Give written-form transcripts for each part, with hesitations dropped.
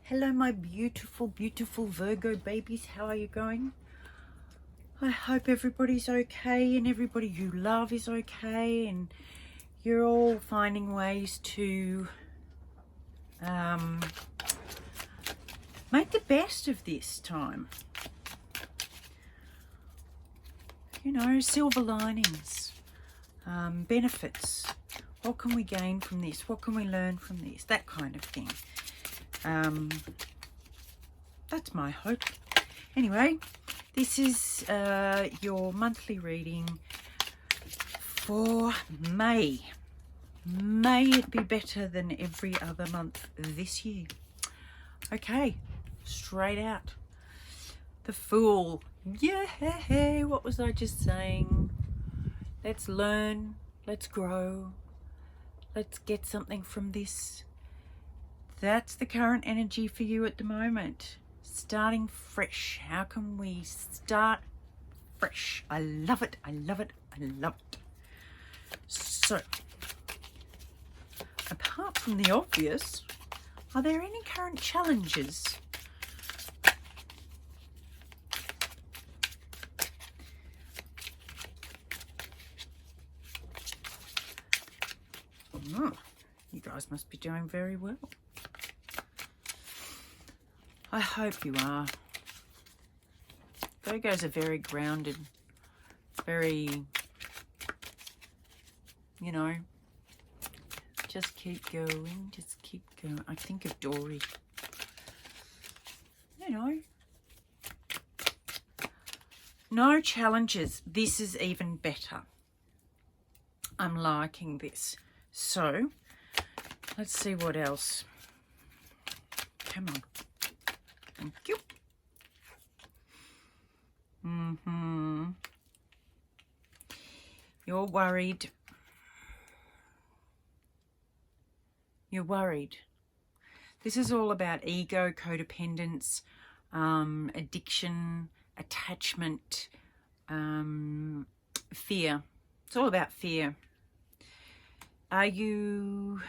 Hello, my beautiful, beautiful Virgo babies. How are you going? I hope everybody's okay and everybody you love is okay and you're all finding ways to make the best of this time. You know, silver linings, benefits. What can we gain from this? What can we learn from this? That kind of thing. That's my hope. Anyway, this is your monthly reading for May. May it be better than every other month this year. Okay, straight out. The Fool. Yeah, what was I just saying? Let's learn, let's grow, let's get something from this. That's the current energy for you at the moment. Starting fresh. How can we start fresh? I love it, I love it, I love it. So, apart from the obvious, are there any current challenges? Oh, you guys must be doing very well. I hope you are. Virgos are very grounded, very, you know, just keep going, just keep going. I think of Dory. You know, no challenges. This is even better. I'm liking this. So, let's see what else. Come on. Thank you. You're worried. You're worried. This is all about ego, codependence, addiction, attachment, fear. It's all about fear. Are you...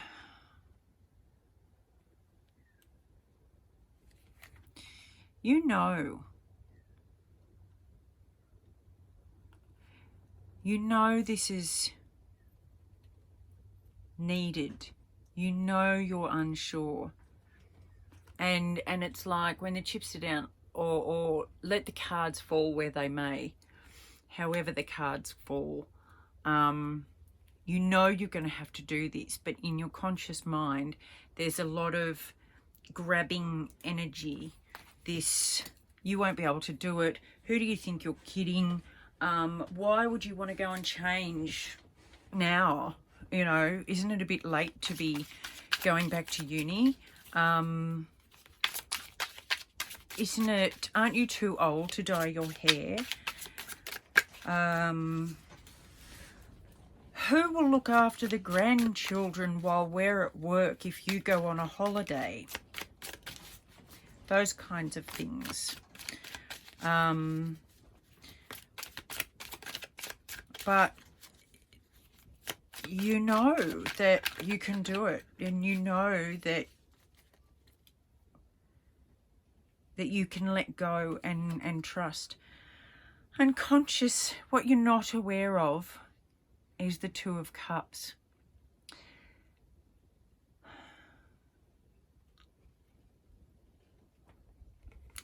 You know this is needed. You know you're unsure. And it's like when the chips are down, or let the cards fall where they may, however the cards fall, you know you're going to have to do this, but in your conscious mind, there's a lot of grabbing energy. This, you won't be able to do it. Who do you think you're kidding? Why would you want to go and change now? You know, isn't it a bit late to be going back to uni? Isn't it, aren't you too old to dye your hair? Who will look after the grandchildren while we're at work if you go on a holiday? Those kinds of things. But you know that you can do it, and you know that you can let go and trust. Unconscious, what you're not aware of is the Two of Cups.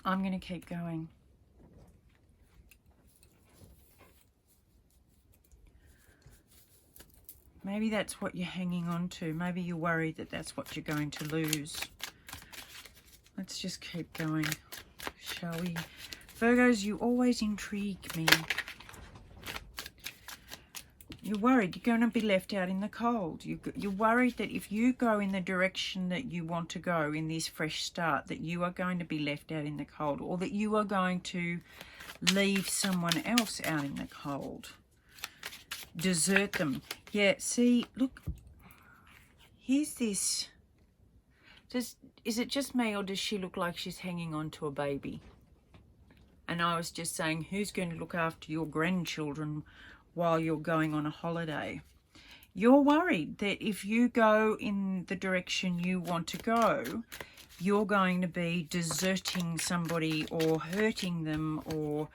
I'm going to keep going. Maybe that's what you're hanging on to. Maybe you're worried that that's what you're going to lose. Let's just keep going, shall we? Virgos, you always intrigue me. You're worried you're going to be left out in the cold. You're worried that if you go in the direction that you want to go in this fresh start, that you are going to be left out in the cold, or that you are going to leave someone else out in the cold. Desert them. Yeah, see, look, here's this. Is it just me, or does she look like she's hanging on to a baby? And I was just saying, who's going to look after your grandchildren while you're going on a holiday? You're worried that if you go in the direction you want to go, you're going to be deserting somebody or hurting them or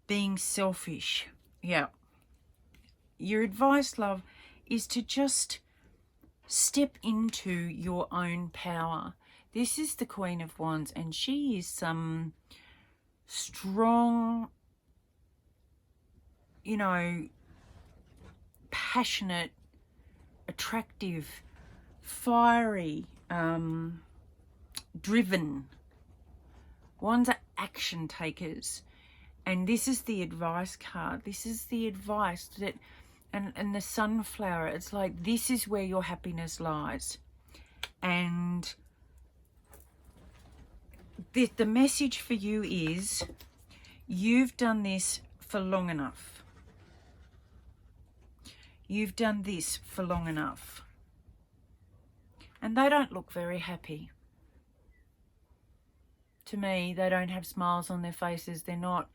being selfish. Yeah. Your advice, love, is to just step into your own power. This is the Queen of Wands, and she is some strong, you know, passionate, attractive, fiery, driven. Wands are action takers. And this is the advice card. This is the advice that, and the sunflower, it's like, this is where your happiness lies. And the message for you is, you've done this for long enough. You've done this for long enough. And they don't look very happy. To me, they don't have smiles on their faces. They're not,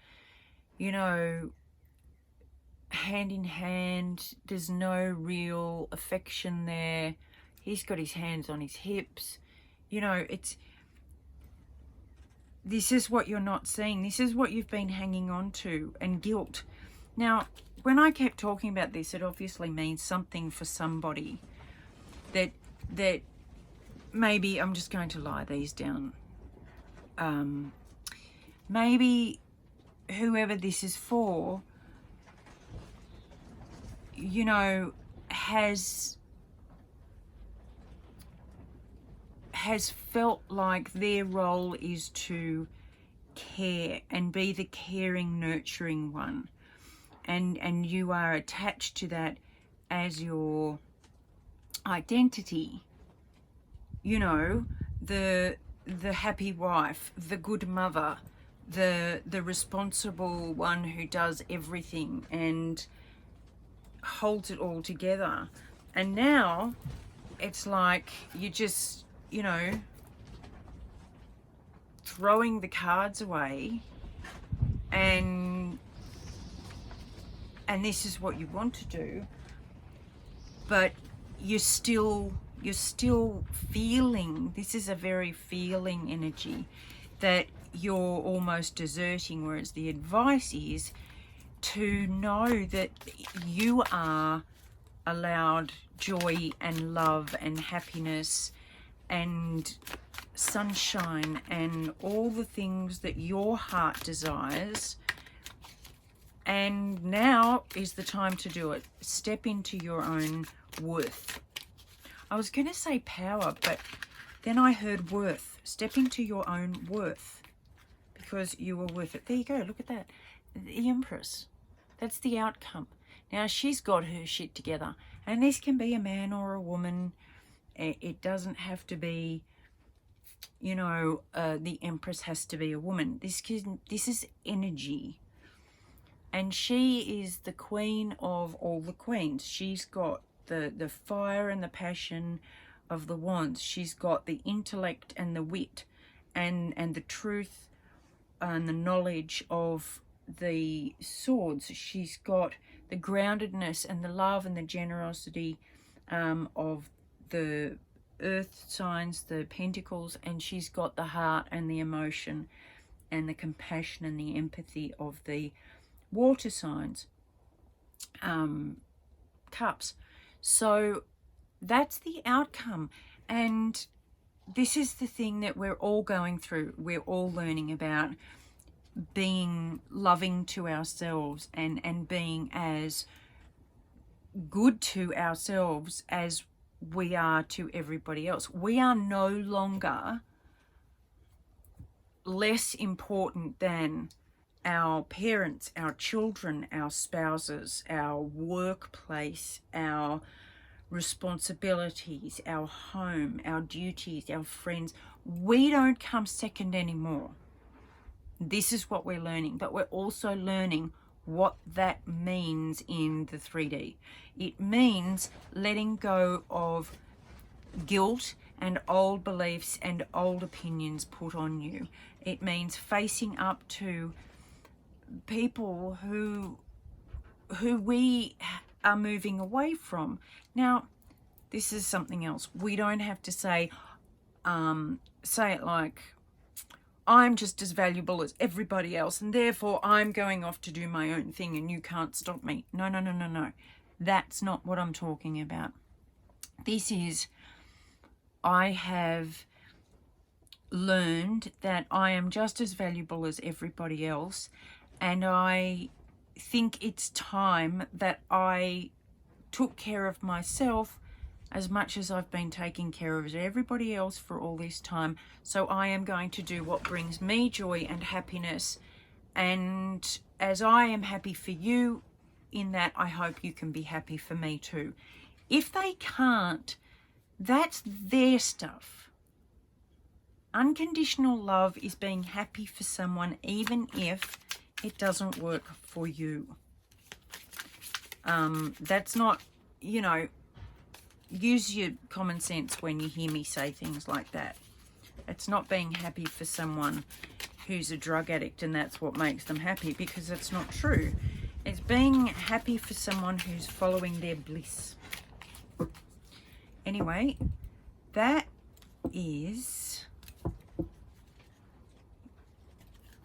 you know, hand in hand. There's no real affection there. He's got his hands on his hips. You know, this is what you're not seeing. This is what you've been hanging on to, and guilt. Now, when I kept talking about this, it obviously means something for somebody that maybe, I'm just going to lie these down. Maybe whoever this is for, you know, has felt like their role is to care and be the caring, nurturing one. And you are attached to that as your identity. You know, the happy wife, the good mother, the responsible one who does everything and holds it all together. And now it's like you just, you know, throwing the cards away, and this is what you want to do, but you're still feeling, this is a very feeling energy, that you're almost deserting, whereas the advice is to know that you are allowed joy and love and happiness and sunshine and all the things that your heart desires. And now is the time to do it. Step into your own worth. I was going to say power, but then I heard worth. Step into your own worth, because you are worth it. There you go. Look at that. The Empress. That's the outcome. Now, she's got her shit together. And this can be a man or a woman. It doesn't have to be, you know, the Empress has to be a woman. This is energy. And she is the queen of all the queens. She's got the fire and the passion of the wands. She's got the intellect and the wit and the truth and the knowledge of the swords. She's got the groundedness and the love and the generosity of the earth signs, the pentacles, and she's got the heart and the emotion and the compassion and the empathy of the water signs, cups. So that's the outcome. And this is the thing that we're all going through. We're all learning about being loving to ourselves and being as good to ourselves as we are to everybody else. We are no longer less important than our parents, our children, our spouses, our workplace, our responsibilities, our home, our duties, our friends. We don't come second anymore. This is what we're learning, but we're also learning what that means in the 3D. It means letting go of guilt and old beliefs and old opinions put on you. It means facing up to people who we are moving away from. Now, this is something else. We don't have to say, say it like, I'm just as valuable as everybody else, and therefore I'm going off to do my own thing and you can't stop me. No, no, no, no, no. That's not what I'm talking about. This is, I have learned that I am just as valuable as everybody else, and I think it's time that I took care of myself as much as I've been taking care of everybody else for all this time. So I am going to do what brings me joy and happiness, and as I am happy for you in that, I hope you can be happy for me too. If they can't, that's their stuff. Unconditional love is being happy for someone even if it doesn't work for you. That's not, you know, use your common sense when you hear me say things like that. It's not being happy for someone who's a drug addict and that's what makes them happy, because it's not true. It's being happy for someone who's following their bliss. Anyway, that is...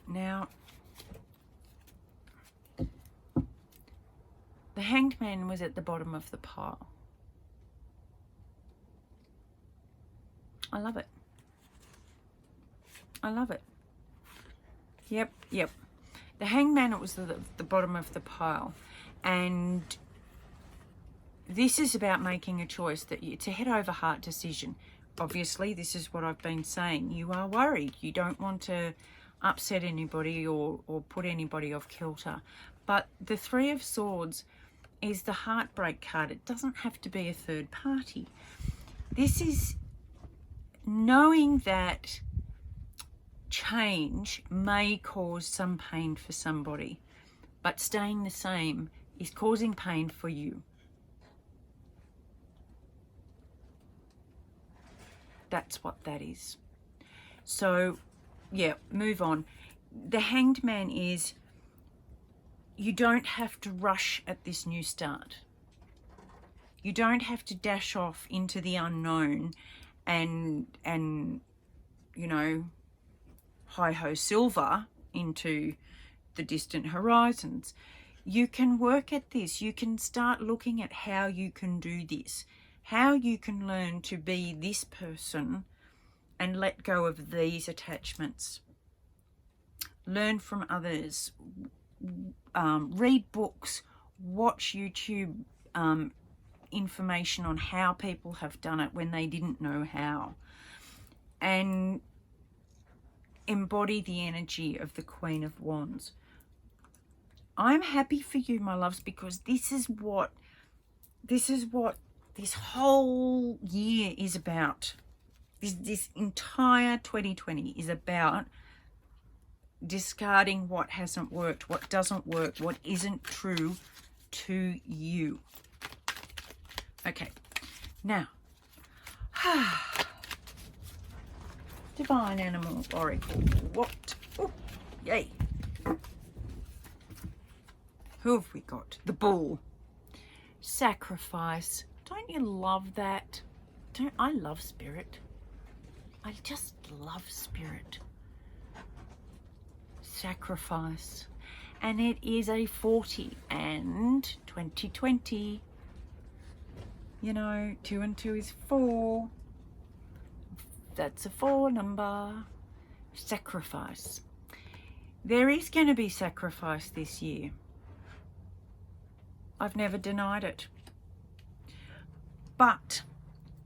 Now, the Hanged Man was at the bottom of the pile. I love it. I love it. Yep, yep. The Hanged Man, it was the bottom of the pile. And this is about making a choice. That it's a head over heart decision. Obviously, this is what I've been saying. You are worried. You don't want to upset anybody or put anybody off kilter. But the Three of Swords is the heartbreak card. It doesn't have to be a third party. This is knowing that change may cause some pain for somebody, but staying the same is causing pain for you. That's what that is. So, yeah, move on. The Hanged Man is, you don't have to rush at this new start. You don't have to dash off into the unknown and you know, hi-ho silver into the distant horizons. You can work at this. You can start looking at how you can do this, how you can learn to be this person and let go of these attachments. Learn from others, read books, watch YouTube information on how people have done it when they didn't know how, and embody the energy of the Queen of Wands. I'm happy for you, my loves, because this is what this whole year is about. This entire 2020 is about discarding what hasn't worked, what doesn't work, what isn't true to you. Okay, now, Divine Animal Oracle, what? Oh, yay. Who have we got? The Bull. Sacrifice. Don't you love that? I love Spirit. I just love Spirit. Sacrifice. And it is a 40 and 2020. You know, 2 and 2 is 4. That's a 4 number. Sacrifice. There is going to be sacrifice this year. I've never denied it. But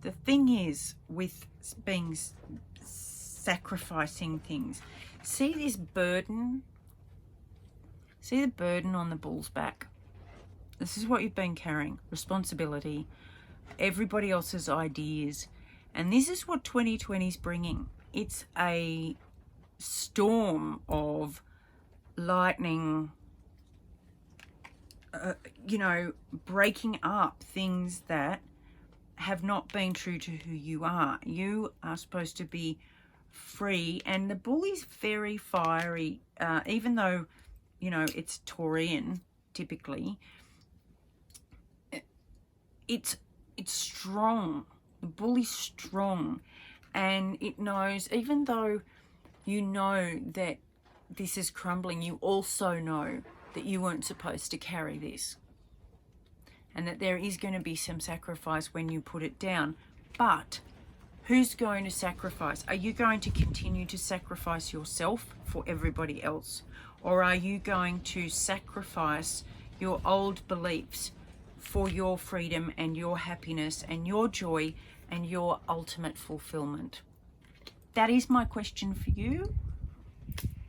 the thing is with being sacrificing things, see this burden? See the burden on the bull's back? This is what you've been carrying. Responsibility. Everybody else's ideas. And this is what 2020 is bringing. It's a storm of lightning, you know, breaking up things that have not been true to who you are. You are supposed to be free, and the bull is very fiery, even though, you know, it's Taurian typically. It's strong. The bull is strong, And it knows, even though you know that this is crumbling, you also know that you weren't supposed to carry this. And that there is going to be some sacrifice when you put it down. But who's going to sacrifice? Are you going to continue to sacrifice yourself for everybody else? Or are you going to sacrifice your old beliefs for your freedom and your happiness and your joy and your ultimate fulfillment? That is my question for you.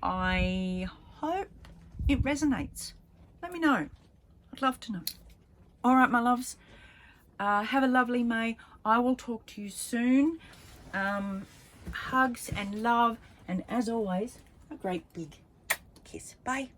I hope it resonates. Let me know. I'd love to know. All right, my loves. Have a lovely May. I will talk to you soon. Hugs and love. And as always, a great big kiss. Bye.